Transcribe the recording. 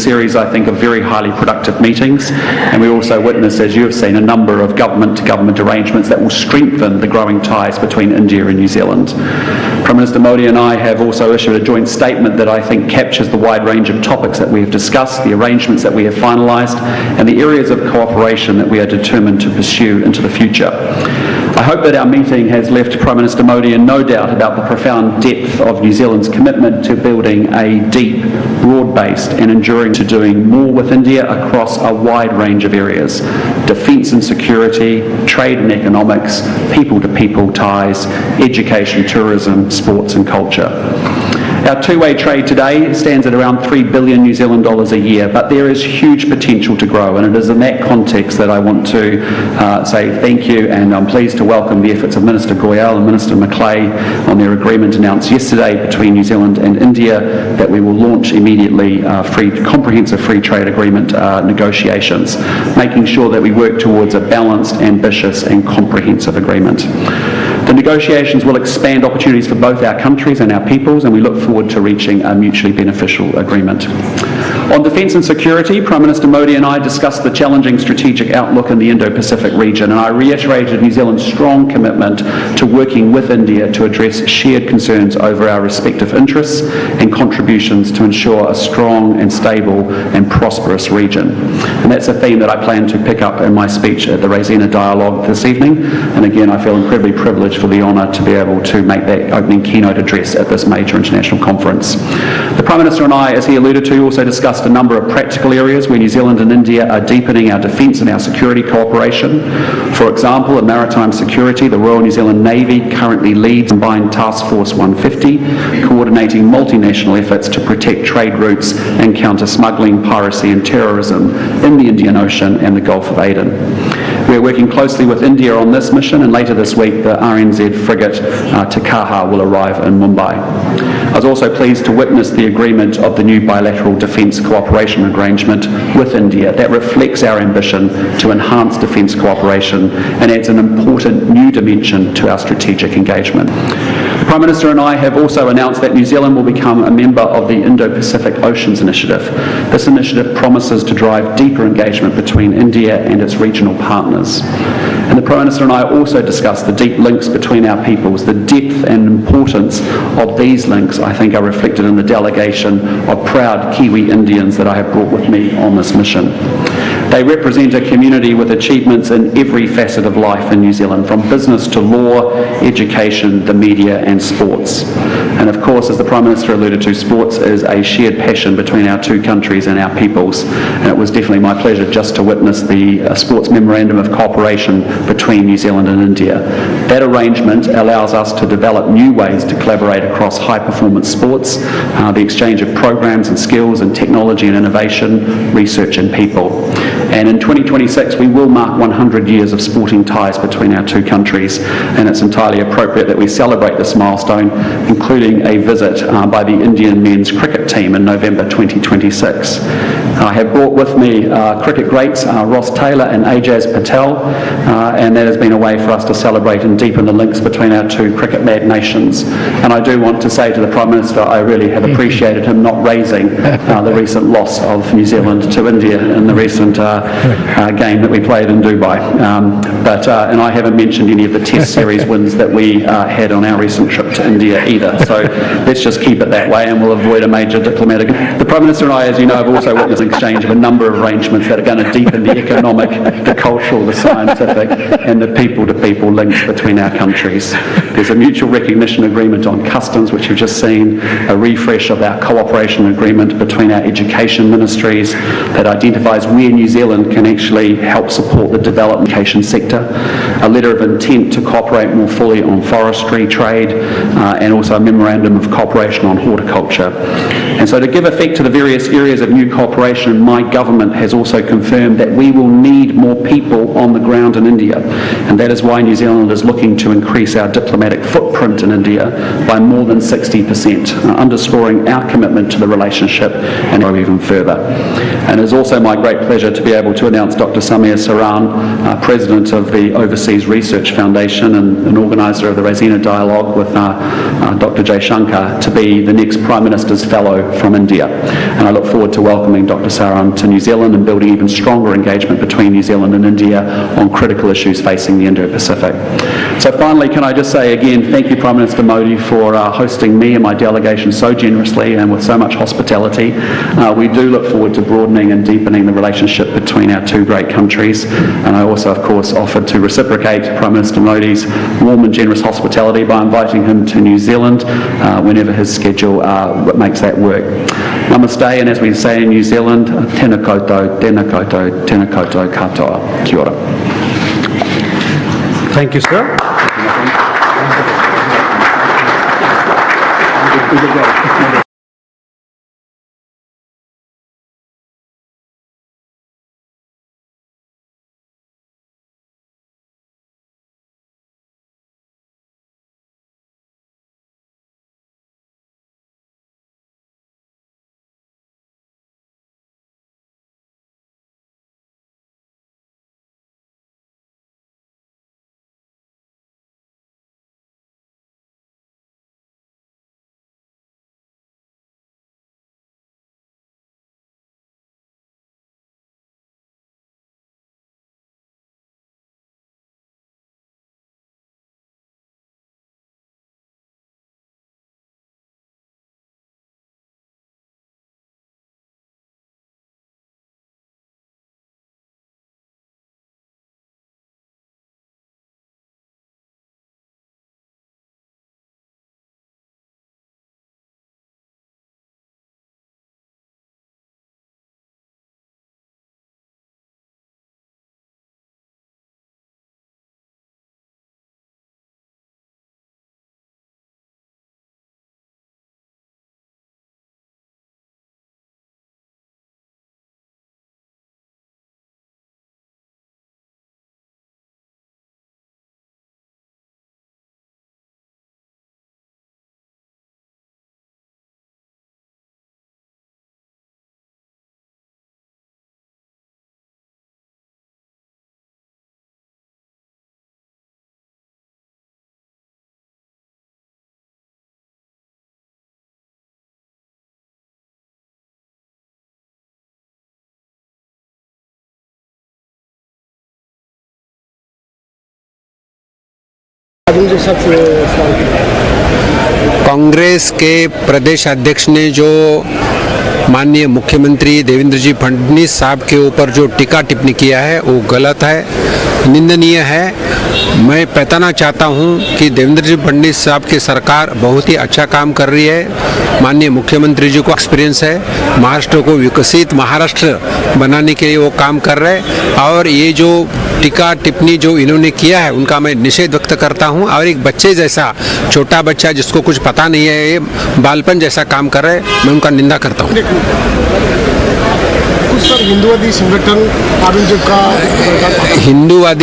series, I think, of very highly productive meetings, and we also witnessed, as you have seen, a number of government-to-government arrangements that will strengthen the growing ties between India and New Zealand. Prime Minister Modi and I have also issued a joint statement that I think captures the wide range of topics that we have discussed, the arrangements that we have finalised, and the areas of cooperation that we are determined to pursue into the future. I hope that our meeting has left Prime Minister Modi in no doubt about the profound depth of New Zealand's commitment to building a deep, broad-based and enduring to doing more with India across a wide range of areas: defence and security, trade and economics, people-to-people ties, education, tourism, sports and culture. Our two-way trade today stands at around $3 billion New Zealand dollars a year, but there is huge potential to grow, and it is in that context that I want to say thank you, and I'm pleased to welcome the efforts of Minister Goyal and Minister Macleay on their agreement announced yesterday between New Zealand and India that we will launch immediately comprehensive free trade agreement negotiations, making sure that we work towards a balanced, ambitious and comprehensive agreement. The negotiations will expand opportunities for both our countries and our peoples, and we look forward to reaching a mutually beneficial agreement. On defence and security, Prime Minister Modi and I discussed the challenging strategic outlook in the Indo-Pacific region, and I reiterated New Zealand's strong commitment to working with India to address shared concerns over our respective interests and contributions to ensure a strong and stable and prosperous region. And that's a theme that I plan to pick up in my speech at the Raisina Dialogue this evening, and again I feel incredibly privileged for the honour to be able to make that opening keynote address at this major international conference. The Prime Minister and I, as he alluded to, also discussed a number of practical areas where New Zealand and India are deepening our defence and our security cooperation. For example, in maritime security, the Royal New Zealand Navy currently leads Combined Task Force 150, coordinating multinational efforts to protect trade routes and counter smuggling, piracy and terrorism in the Indian Ocean and the Gulf of Aden. We are working closely with India on this mission, and later this week the RNZ frigate Takaha will arrive in Mumbai. I was also pleased to witness the agreement of the new bilateral defence cooperation arrangement with India that reflects our ambition to enhance defence cooperation and adds an important new dimension to our strategic engagement. The Prime Minister and I have also announced that New Zealand will become a member of the Indo-Pacific Oceans Initiative. This initiative promises to drive deeper engagement between India and its regional partners. And the Prime Minister and I also discussed the deep links between our peoples. The depth and importance of these links, I think, are reflected in the delegation of proud Kiwi Indians that I have brought with me on this mission. They represent a community with achievements in every facet of life in New Zealand, from business to law, education, the media and sports. And of course, as the Prime Minister alluded to, sports is a shared passion between our two countries and our peoples. And it was definitely my pleasure just to witness the Sports Memorandum of Cooperation between New Zealand and India. That arrangement allows us to develop new ways to collaborate across high-performance sports, the exchange of programs and skills and technology and innovation, research and people. And in 2026 we will mark 100 years of sporting ties between our two countries, and it's entirely appropriate that we celebrate this milestone, including a visit by the Indian men's cricket team in November 2026. I have brought with me cricket greats Ross Taylor and Ajaz Patel, and that has been a way for us to celebrate and deepen the links between our two cricket-mad nations. And I do want to say to the Prime Minister, I really have appreciated him not raising the recent loss of New Zealand to India in the recent game that we played in Dubai. And I haven't mentioned any of the Test Series wins that we had on our recent trip to India either. So let's just keep it that way and we'll avoid a major diplomatic. The Prime Minister and I, as you know, have also witnessed an exchange of a number of arrangements that are going to deepen the economic, the cultural, the scientific and the people-to-people links between our countries. There's a mutual recognition agreement on customs, which you've just seen, a refresh of our cooperation agreement between our education ministries that identifies where New Zealand can actually help support the development education sector, a letter of intent to cooperate more fully on forestry trade, and also a memorandum of cooperation on horticulture. And so to give effect to the various areas of new cooperation, my government has also confirmed that we will need more people on the ground in India, and that is why New Zealand is looking to increase our diplomatic footprint in India by more than 60%, underscoring our commitment to the relationship and go even further. And it is also my great pleasure to be able to announce Dr. Samir Saran, President of the Overseas Research Foundation and an organiser of the Raisina Dialogue with Dr. Jay Shankar, to be the next Prime Minister's Fellow from India. And I look forward to welcoming Dr. Saran to New Zealand and building even stronger engagement between New Zealand and India on critical issues facing the Indo-Pacific. So finally, can I just say again, thank you Prime Minister Modi for hosting me and my delegation so generously and with so much hospitality. We do look forward to broadening and deepening the relationship between our two great countries, and I also of course offered to reciprocate Prime Minister Modi's warm and generous hospitality by inviting him to New Zealand whenever his schedule makes that work. Namaste, and as we say in New Zealand, tēnā koutou, tēnā koutou, tēnā koutou katoa. Kia ora. Thank you, sir. Congress के प्रदेश अध्यक्ष ने जो माननीय मुख्यमंत्री देवेंद्र जी फडणवीस साहब के ऊपर जो टीका टिप्पणी किया है वो गलत है, निंदनीय है। मैं बताना चाहता हूं कि देवेंद्र जी फडणवीस साहब की सरकार बहुत ही अच्छा काम कर रही है। माननीय मुख्यमंत्री जी को एक्सपीरियंस है, महाराष्ट्र को विकसित महाराष्ट्र बनाने के लिए वो काम कर रहे हैं। और ये जो टीका टिप्पणी जो इन्होंने किया है उनका मैं निषेध व्यक्त करता हूं। और एक बच्चे जैसा, छोटा बच्चा जिसको कुछ पता नहीं है, ये बालपन जैसा काम कर रहे हैं, मैं उनका निंदा करता हूं। कुछ सर हिंदूवादी संगठन हिंदूवादी